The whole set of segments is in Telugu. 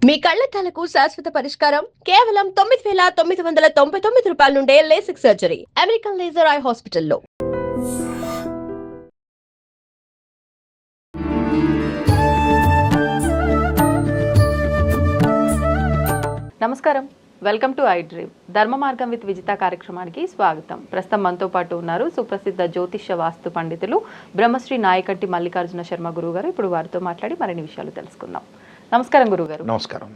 మీ కళ్లద్దాలకు శాశ్వత పరిష్కారం కేవలం 9,999 రూపాయల నుండే LASIK surgery American laser eye హాస్పిటల్లో. నమస్కారం, వెల్కమ్ టు ఐ డ్రీమ్. ధర్మ మార్గం విత్ విజిత కార్యక్రమానికి స్వాగతం. ప్రస్తుతం మనతో పాటు ఉన్నారు సుప్రసిద్ధ జ్యోతిష్య వాస్తు పండితులు బ్రహ్మశ్రీ నాయకంటి మల్లికార్జున శర్మ గురువు గారు. ఇప్పుడు వారితో మాట్లాడి మరిన్ని విషయాలు తెలుసుకుందాం. నమస్కారం గురుగారు. నమస్కారం.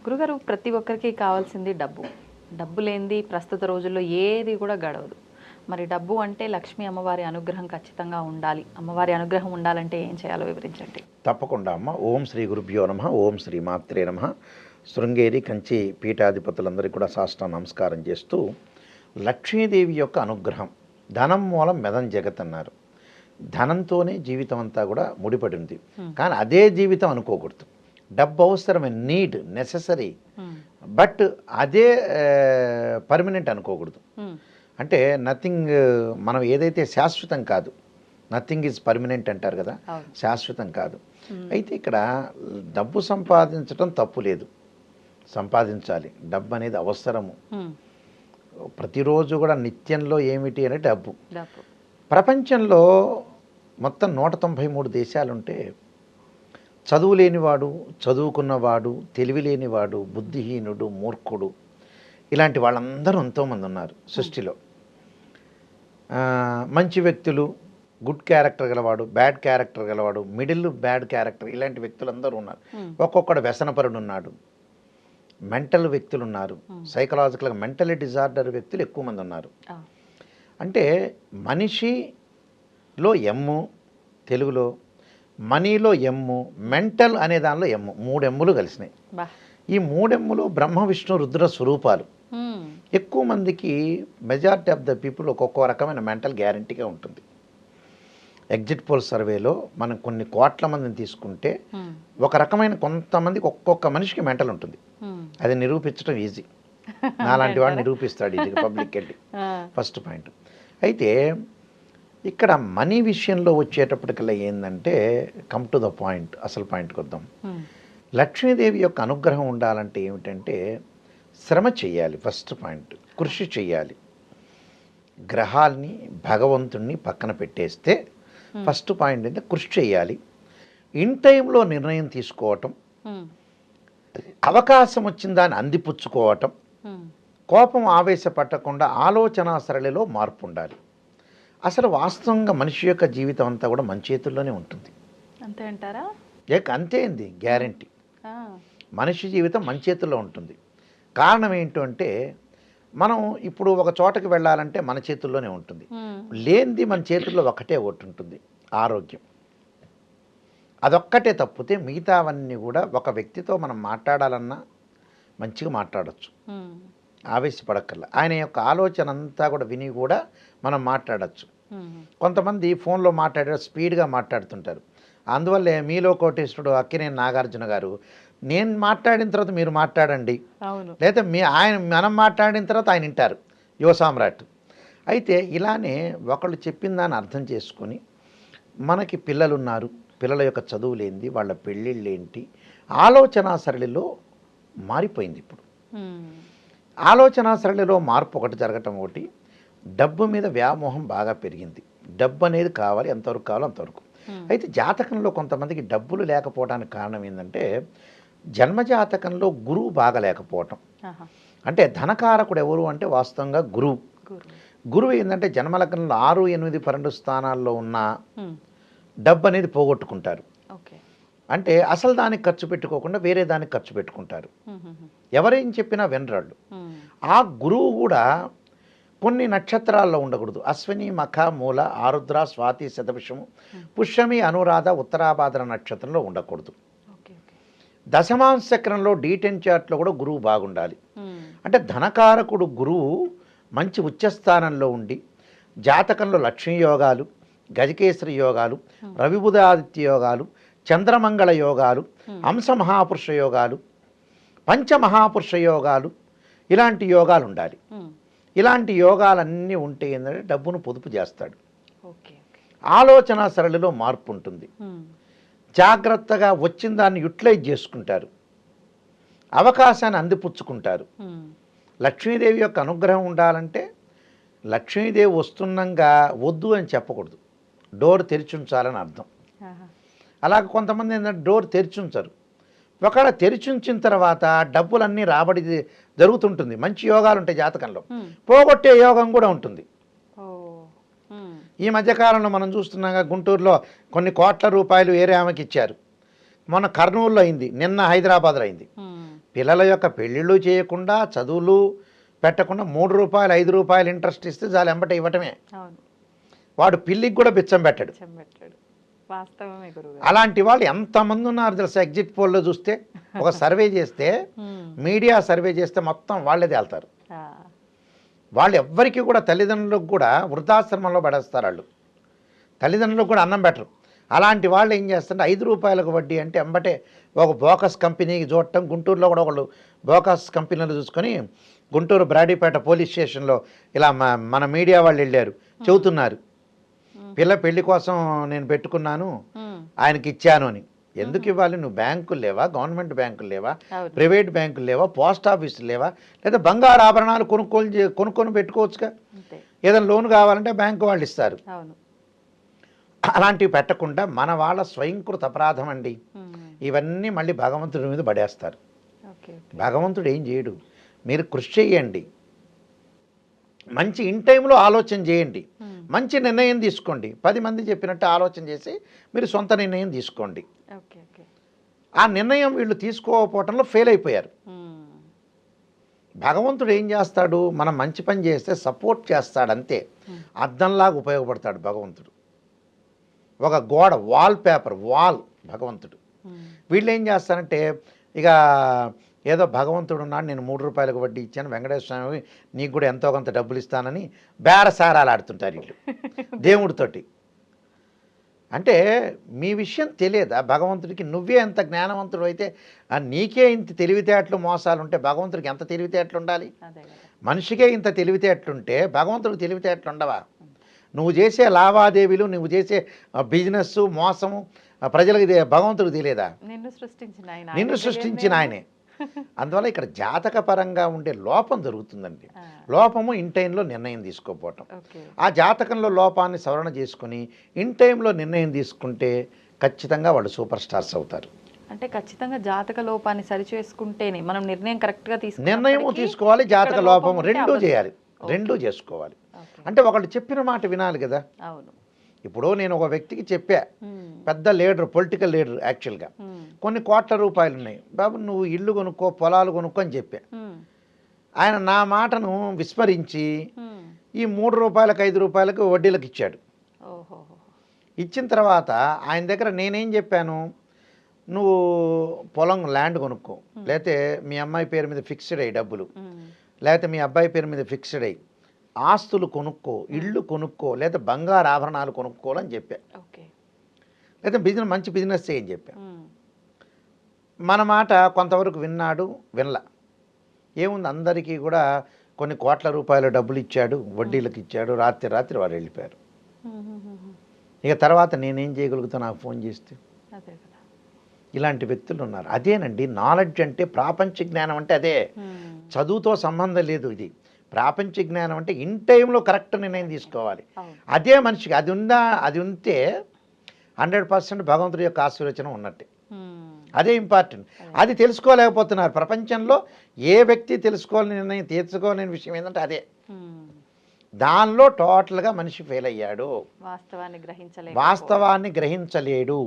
గురుగారు, ప్రతి ఒక్కరికి కావాల్సింది డబ్బు. డబ్బు లేనిది ప్రస్తుత రోజుల్లో ఏది కూడా గడవదు. మరి డబ్బు అంటే లక్ష్మీ అమ్మవారి అనుగ్రహం ఖచ్చితంగా ఉండాలి. అమ్మవారి అనుగ్రహం ఉండాలంటే ఏం చేయాలో వివరించండి. తప్పకుండా అమ్మ. ఓం శ్రీ గురుభ్యో నమః. ఓం శ్రీ మాత్రే నమః. శృంగేరి కంచి పీఠాధిపతులందరికీ కూడా సాష్టాంగ నమస్కారం చేస్తూ, లక్ష్మీదేవి యొక్క అనుగ్రహం, ధనం మూలం మెదం జగత్ అన్నారు. ధనంతోనే జీవితం అంతా కూడా ముడిపడి ఉంది. కానీ అదే జీవితం అనుకోకూడదు. డబ్బు అవసరమే, నీడ్, నెససరీ, బట్ అదే పర్మనెంట్ అనుకోకూడదు. అంటే నథింగ్, మనం ఏదైతే శాశ్వతం కాదు, నథింగ్ ఈజ్ పర్మనెంట్ అంటారు కదా, శాశ్వతం కాదు. అయితే ఇక్కడ డబ్బు సంపాదించడం తప్పు లేదు, సంపాదించాలి. డబ్బు అనేది అవసరము. ప్రతిరోజు కూడా నిత్యంలో ఏమిటి అంటే డబ్బు. ప్రపంచంలో మొత్తం 193 దేశాలుంటే చదువు లేనివాడు, చదువుకున్నవాడు, తెలివి లేనివాడు, బుద్ధిహీనుడు, మూర్ఖుడు, ఇలాంటి వాళ్ళందరూ ఎంతోమంది ఉన్నారు సృష్టిలో. మంచి వ్యక్తులు, గుడ్ క్యారెక్టర్ గలవాడు, బ్యాడ్ క్యారెక్టర్ గలవాడు, మిడిల్ బ్యాడ్ క్యారెక్టర్, ఇలాంటి వ్యక్తులు అందరూ ఉన్నారు. ఒక్కొక్కడు వ్యసనపరుడు ఉన్నాడు, మెంటల్ వ్యక్తులు ఉన్నారు, సైకలాజికల్గా మెంటలీ డిజార్డర్ వ్యక్తులు ఎక్కువ మంది ఉన్నారు. అంటే మనిషిలో ఎమ్ము, తెలుగులో మనీలో ఎమ్ము, మెంటల్ అనే దానిలో ఎమ్ము, 3 ఎమ్ములు కలిసినాయి. ఈ 3 ఎమ్ములు బ్రహ్మ విష్ణు రుద్ర స్వరూపాలు. ఎక్కువ మందికి, మెజారిటీ ఆఫ్ ద పీపుల్ ఒక్కొక్క రకమైన మెంటల్ గ్యారంటీగా ఉంటుంది. ఎగ్జిట్ పోల్ సర్వేలో మనం కొన్ని కోట్ల మందిని తీసుకుంటే ఒక రకమైన కొంతమందికి ఒక్కొక్క మనిషికి మెంటల్ ఉంటుంది. అది నిరూపించడం ఈజీ. నాలాంటి వాడు నిరూపిస్తాడు ఈజీగా పబ్లిక్ వెళ్ళి. First point. అయితే ఇక్కడ మనీ విషయంలో వచ్చేటప్పటికల్లా ఏంటంటే, కమ్ టు ద పాయింట్, అసలు పాయింట్కి వద్దాం. లక్ష్మీదేవి యొక్క అనుగ్రహం ఉండాలంటే ఏమిటంటే శ్రమ చేయాలి. ఫస్ట్ పాయింట్, కృషి చేయాలి. గ్రహాల్ని, భగవంతుణ్ణి పక్కన పెట్టేస్తే ఫస్ట్ పాయింట్ అంటే కృషి చేయాలి. ఇన్ టైంలో నిర్ణయం తీసుకోవటం, అవకాశం వచ్చిన దాన్ని అందిపుచ్చుకోవటం, కోపం ఆవేశపట్టకుండా ఆలోచన సరళిలో మార్పు ఉండాలి. అసలు వాస్తవంగా మనిషి యొక్క జీవితం అంతా కూడా మన చేతుల్లోనే ఉంటుంది. అంతే అంటారా? అంతే అండి, గ్యారంటీ. మనిషి జీవితం మన చేతుల్లో ఉంటుంది. కారణం ఏంటంటే, మనం ఇప్పుడు ఒక చోటకి వెళ్ళాలంటే మన చేతుల్లోనే ఉంటుంది. లేనిది మన చేతుల్లో ఒకటే ఒకటి ఉంటుంది, ఆరోగ్యం. అదొక్కటే తప్పితే మిగతావన్నీ కూడా, ఒక వ్యక్తితో మనం మాట్లాడాలన్నా మంచిగా మాట్లాడచ్చు, ఆవేశపడక్కర్లా. ఆయన యొక్క ఆలోచన అంతా కూడా విని కూడా మనం మాట్లాడచ్చు. కొంతమంది ఫోన్లో మాట్లాడే స్పీడ్గా మాట్లాడుతుంటారు. అందువల్లే మీలో కోటేశ్వరుడు అక్కినేని నాగార్జున గారు, నేను మాట్లాడిన తర్వాత మీరు మాట్లాడండి, లేదా మనం మాట్లాడిన తర్వాత ఆయన వింటారు, యువ సామ్రాట్. అయితే ఇలానే ఒకళ్ళు చెప్పిన దాన్ని అర్థం చేసుకొని, మనకి పిల్లలున్నారు, పిల్లల యొక్క చదువులేంది, వాళ్ళ పెళ్ళిళ్ళు ఏంటి, ఆలోచన సరళిలో మారిపోయింది. ఇప్పుడు ఆలోచన సరళిలో మార్పు ఒకటి జరగటం, ఒకటి డబ్బు మీద వ్యామోహం బాగా పెరిగింది. డబ్బు అనేది కావాలి, ఎంతవరకు కావాలో అంతవరకు. అయితే జాతకంలో కొంతమందికి డబ్బులు లేకపోవడానికి కారణం ఏంటంటే, జన్మజాతకంలో గురువు బాగా లేకపోవటం. అంటే ధనకారకుడు ఎవరు అంటే వాస్తవంగా గురువు. గురువు ఏంటంటే జన్మలగ్నంలో 6, 8, 12 స్థానాల్లో ఉన్న డబ్బు అనేది పోగొట్టుకుంటారు. అంటే అసలు దానికి ఖర్చు పెట్టుకోకుండా వేరే దానికి ఖర్చు పెట్టుకుంటారు. ఎవరేం చెప్పినా వినరాళ్ళు. ఆ గురువు కూడా కొన్ని నక్షత్రాల్లో ఉండకూడదు. అశ్విని, మఖ, మూల, ఆరుద్ర, స్వాతి, శతభిషము, పుష్యమి, అనురాధ, ఉత్తరాభాద్ర నక్షత్రంలో ఉండకూడదు. దశమాంశ చక్రంలో D10 చార్ట్లో కూడా గురువు బాగుండాలి. అంటే ధనకారకుడు గురువు మంచి ఉచ్చస్థానంలో ఉండి, జాతకంలో లక్ష్మీ యోగాలు, గజకేసరి యోగాలు, రవిబుధాదిత్య యోగాలు, చంద్రమంగళ యోగాలు, హంస మహాపురుష యోగాలు, పంచమహాపురుష యోగాలు, ఇలాంటి యోగాలు ఉండాలి. ఇలాంటి యోగాలన్నీ ఉంటే ఏంటంటే డబ్బును పొదుపు చేస్తాడు. ఆలోచన సరళిలో మార్పు ఉంటుంది. జాగ్రత్తగా వచ్చిన దాన్ని యూటిలైజ్ చేసుకుంటారు. అవకాశాన్ని అందిపుచ్చుకుంటారు. లక్ష్మీదేవి యొక్క అనుగ్రహం ఉండాలంటే లక్ష్మీదేవి వస్తుండగా వద్దు అని చెప్పకూడదు, డోర్ తెరిచి ఉంచాలని అర్థం. అలాగే కొంతమంది ఏంటంటే డోర్ తెరిచి ఉంచరు. ఒకవేళ తెరిచి ఉంచిన తర్వాత డబ్బులన్నీ రాబడి జరుగుతుంటుంది, మంచి యోగాలు ఉంటాయి జాతకంలో, పోగొట్టే యోగం కూడా ఉంటుంది. ఈ మధ్యకాలంలో మనం చూస్తున్నాగా గుంటూరులో కొన్ని కోట్ల రూపాయలు వేరే ఆమెకి ఇచ్చారు. మొన్న కర్నూలులో అయింది, నిన్న హైదరాబాద్లో అయింది. పిల్లల యొక్క పెళ్ళిళ్ళు చేయకుండా, చదువులు పెట్టకుండా 3 రూపాయలు 5 రూపాయలు ఇంట్రెస్ట్ ఇస్తే చాలు ఎంబట ఇవ్వటమే. వాడు పిల్లికి కూడా బిచ్చం పెట్టాడు. అలాంటి వాళ్ళు ఎంతమంది ఉన్నారు తెలుసా? ఎగ్జిట్ పోల్లో చూస్తే ఒక సర్వే చేస్తే, మీడియా సర్వే చేస్తే మొత్తం వాళ్ళే తేల్తారు. వాళ్ళు ఎవ్వరికి కూడా తల్లిదండ్రులకు కూడా వృద్ధాశ్రమంలో పడేస్తారు. వాళ్ళు తల్లిదండ్రులకు కూడా అన్నం పెట్టరు. అలాంటి వాళ్ళు ఏం చేస్తారంటే 5 రూపాయలకు వడ్డీ అంటే ఎంబటే ఒక బోకస్ కంపెనీకి చూడటం. గుంటూరులో కూడా ఒకళ్ళు బోకస్ కంపెనీలు చూసుకొని గుంటూరు బ్రాడీపేట పోలీస్ స్టేషన్లో ఇలా మన మీడియా వాళ్ళు వెళ్ళారు, చెబుతున్నారు పిల్ల పెళ్లి కోసం నేను పెట్టుకున్నాను, ఆయనకి ఇచ్చాను అని. ఎందుకు ఇవ్వాలి? నువ్వు బ్యాంకులు లేవా, గవర్నమెంట్ బ్యాంకులు లేవా, ప్రైవేట్ బ్యాంకులు లేవా, పోస్ట్ ఆఫీసులు లేవా, లేదా బంగారు ఆభరణాలు కొనుక్కొని పెట్టుకోవచ్చుగా. ఏదైనా లోన్ కావాలంటే బ్యాంకు వాళ్ళు ఇస్తారు. అలాంటివి పెట్టకుండా మన వాళ్ళ స్వయంకృత అపరాధం అండి. ఇవన్నీ మళ్ళీ భగవంతుడి మీద పడేస్తారు. భగవంతుడు ఏం చేయడు, మీరు కృషి చేయండి, మంచి ఇన్ టైంలో ఆలోచన చేయండి, మంచి నిర్ణయం తీసుకోండి. 10 మంది చెప్పినట్టు ఆలోచన చేసి మీరు సొంత నిర్ణయం తీసుకోండి. ఆ నిర్ణయం వీళ్ళు తీసుకోకపోవటంలో ఫెయిల్ అయిపోయారు. భగవంతుడు ఏం చేస్తాడు, మనం మంచి పని చేస్తే సపోర్ట్ చేస్తాడు, అంతే. అద్దంలాగా ఉపయోగపడతాడు భగవంతుడు. ఒక గోడ, వాల్ పేపర్, వాల్ భగవంతుడు. వీళ్ళు ఏం చేస్తారంటే ఇక ఏదో భగవంతుడు ఉన్నాడు, నేను 3 రూపాయలకు వడ్డీ ఇచ్చాను, వెంకటేశ్వర స్వామి నీకు కూడా ఎంతో కొంత డబ్బులు ఇస్తానని బేరసారాలు ఆడుతుంటారు వీళ్ళు దేవుడితోటి. అంటే మీ విషయం తెలియదా భగవంతుడికి? నువ్వే ఎంత జ్ఞానవంతుడు అయితే, నీకే ఇంత తెలివితేటలు మోసాలు ఉంటే భగవంతుడికి ఎంత తెలివితేటలు ఉండాలి? మనిషికే ఇంత తెలివితేటలుంటే భగవంతుడికి తెలివితేటలు ఉండవా? నువ్వు చేసే లావాదేవీలు, నువ్వు చేసే బిజినెస్, మోసము ప్రజలకు భగవంతుడికి తెలియదా? నిన్ను సృష్టించిన ఆయనే. అందువల్ల ఇక్కడ జాతకపరంగా ఉండే లోపం జరుగుతుందండి. లోపము ఇన్ టైంలో నిర్ణయం తీసుకోకపోవటం. ఆ జాతకంలో లోపాన్ని సవరణ చేసుకుని ఇన్ టైంలో నిర్ణయం తీసుకుంటే ఖచ్చితంగా వాళ్ళు సూపర్ స్టార్స్ అవుతారు. అంటే ఖచ్చితంగా జాతక లోపాన్ని సరిచేసుకుంటేనే మనం నిర్ణయం కరెక్ట్గా నిర్ణయము తీసుకోవాలి, జాతక లోపము రెండూ చేయాలి, రెండూ చేసుకోవాలి. అంటే ఒకళ్ళు చెప్పిన మాట వినాలి కదా. అవును. ఇప్పుడు నేను ఒక వ్యక్తికి చెప్పా, పెద్ద లీడర్, పొలిటికల్ లీడర్ యాక్చువల్గా, కొన్ని కోట్ల రూపాయలు ఉన్నాయి బాబు, నువ్వు ఇల్లు కొనుక్కో, పొలాలు కొనుక్కో అని చెప్పా. ఆయన నా మాటను విస్మరించి ఈ 3 రూపాయలకు 5 రూపాయలకు వడ్డీలకు ఇచ్చాడు. ఇచ్చిన తర్వాత ఆయన దగ్గర నేనేం చెప్పాను, నువ్వు పొలం, ల్యాండ్ కొనుక్కో, లేకపోతే మీ అమ్మాయి పేరు మీద ఫిక్స్డ్ అయ్యి డబ్బులు, లేకపోతే మీ అబ్బాయి పేరు మీద ఫిక్స్డ్ అయ్యి ఆస్తులు కొనుక్కో, ఇళ్ళు కొనుక్కో, లేదా బంగారు ఆభరణాలు కొనుక్కోవాలని చెప్పా. లేదా బిజినెస్, మంచి బిజినెస్ చేయని చెప్పా. మన మాట కొంతవరకు విన్నాడు, వినలా. ఏముంది, అందరికీ కూడా కొన్ని కోట్ల రూపాయల డబ్బులు ఇచ్చాడు, వడ్డీలకు ఇచ్చాడు, రాత్రి వారు వెళ్ళిపోయారు. ఇక తర్వాత నేనేం చేయగలుగుతా, నాకు ఫోన్ చేస్తే? ఇలాంటి వ్యక్తులు ఉన్నారు. అదేనండి నాలెడ్జ్ అంటే, ప్రాపంచిక జ్ఞానం అంటే అదే. చదువుతో సంబంధం లేదు. ఇది ప్రాపంచిక జ్ఞానం అంటే ఇన్ టైంలో కరెక్ట్ నిర్ణయం తీసుకోవాలి. అదే మనిషికి అది ఉందా, అది ఉంటే 100% భగవంతుడి యొక్క ఆశీర్వచనం ఉన్నట్టే. అదే ఇంపార్టెంట్. అది తెలుసుకోలేకపోతున్నారు ప్రపంచంలో. ఏ వ్యక్తి తెలుసుకోవాలని నిర్ణయం తీర్చుకోలేని విషయం ఏంటంటే అదే. దానిలో టోటల్గా మనిషి ఫెయిల్ అయ్యాడు, వాస్తవాన్ని గ్రహించలేడు.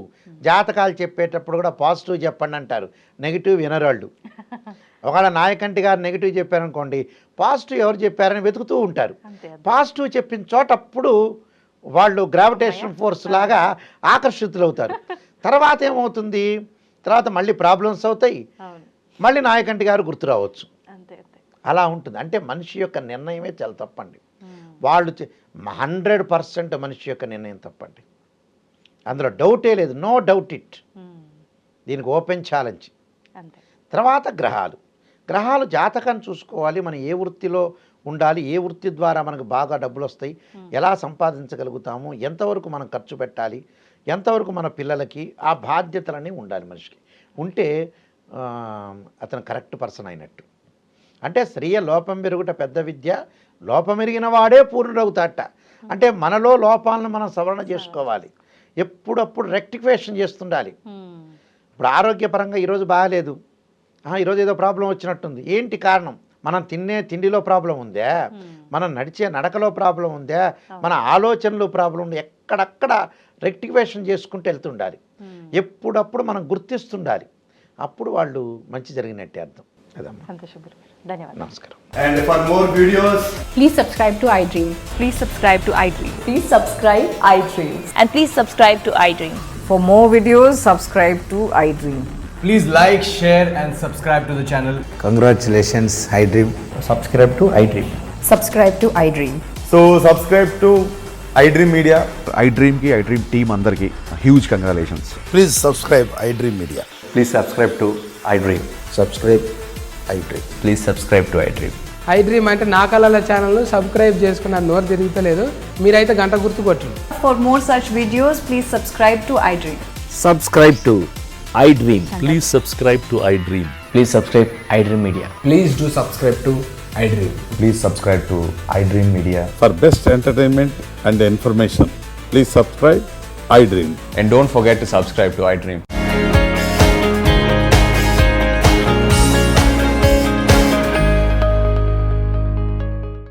జాతకాలు చెప్పేటప్పుడు కూడా పాజిటివ్ చెప్పండి అంటారు, నెగిటివ్ వినరాళ్ళు. ఒకవేళ నాయకంటి గారు నెగిటివ్ చెప్పారనుకోండి, పాజిటివ్ ఎవరు చెప్పారని వెతుకుతూ ఉంటారు. పాజిటివ్ చెప్పిన చోట అప్పుడు వాళ్ళు గ్రావిటేషన్ ఫోర్స్ లాగా ఆకర్షితులవుతారు. తర్వాత ఏమవుతుంది, తర్వాత మళ్ళీ ప్రాబ్లమ్స్ అవుతాయి, మళ్ళీ నాయకంటి గారు గుర్తు రావచ్చు. అలా ఉంటుంది. అంటే మనిషి యొక్క నిర్ణయమే చాలా తప్పండి. వాళ్ళు 100% మనిషి యొక్క నిర్ణయం తప్పండి, అందులో డౌటే లేదు, నో డౌట్ ఇట్. దీనికి ఓపెన్ ఛాలెంజ్. తర్వాత గ్రహాలు జాతకాన్ని చూసుకోవాలి. మనం ఏ వృత్తిలో ఉండాలి, ఏ వృత్తి ద్వారా మనకు బాగా డబ్బులు వస్తాయి, ఎలా సంపాదించగలుగుతాము, ఎంతవరకు మనం ఖర్చు పెట్టాలి, ఎంతవరకు మన పిల్లలకి, ఆ బాధ్యతలన్నీ ఉండాలి మనిషికి. ఉంటే అతను కరెక్ట్ పర్సన్ అయినట్టు. అంటే స్త్రీయ లోపం పెరుగుట పెద్ద విద్య, లోపమెరిగిన వాడే పూర్ణుడవుతాట. అంటే మనలో లోపాలను మనం సవరణ చేసుకోవాలి, ఎప్పుడప్పుడు రెక్టిఫికేషన్ చేస్తుండాలి. ఇప్పుడు ఆరోగ్యపరంగా ఈరోజు బాగాలేదు, ఈరోజు ఏదో ప్రాబ్లం వచ్చినట్టుంది, ఏంటి కారణం? మనం తినే తిండిలో ప్రాబ్లం ఉందా, మనం నడిచే నడకలో ప్రాబ్లం ఉందా, మన ఆలోచనలో ప్రాబ్లం ఉందా? ఎక్కడక్కడ రెక్టిఫికేషన్ చేసుకుంటూ వెళ్తుండాలి, ఎప్పుడప్పుడు మనం గుర్తిస్తుండాలి. అప్పుడు వాళ్ళు మంచి జరిగినట్టే అర్థం. అదమ్మా. సంతోషం గురుగారు, ధన్యవాదాలు. నమస్కారం. And for more videos, Please subscribe to iDream. Please subscribe to iDream. Please subscribe iDream. And please subscribe to iDream. For more videos, subscribe to iDream. please like, share, and subscribe to the channel. Congratulations, iDream. Subscribe to iDream. Subscribe to iDream. So subscribe to iDream Media. iDream ki iDream team అందరికి huge congratulations. Please subscribe iDream Media. Please subscribe to iDream. Subscribe iDream. Please subscribe to iDream. iDream అంటే నా కళల ఛానల్ సబ్స్క్రైబ్ చేసుకున్న నోరు తిరుగుతలేదు, మీరైతే గంట గుర్తు కొట్టండి. For more such videos, please subscribe to iDream. Subscribe to iDream. Please subscribe to iDream. Please subscribe iDream Media. Please do subscribe to iDream. Please subscribe to iDream Media. For best entertainment and information, please subscribe iDream. And don't forget to subscribe to iDream.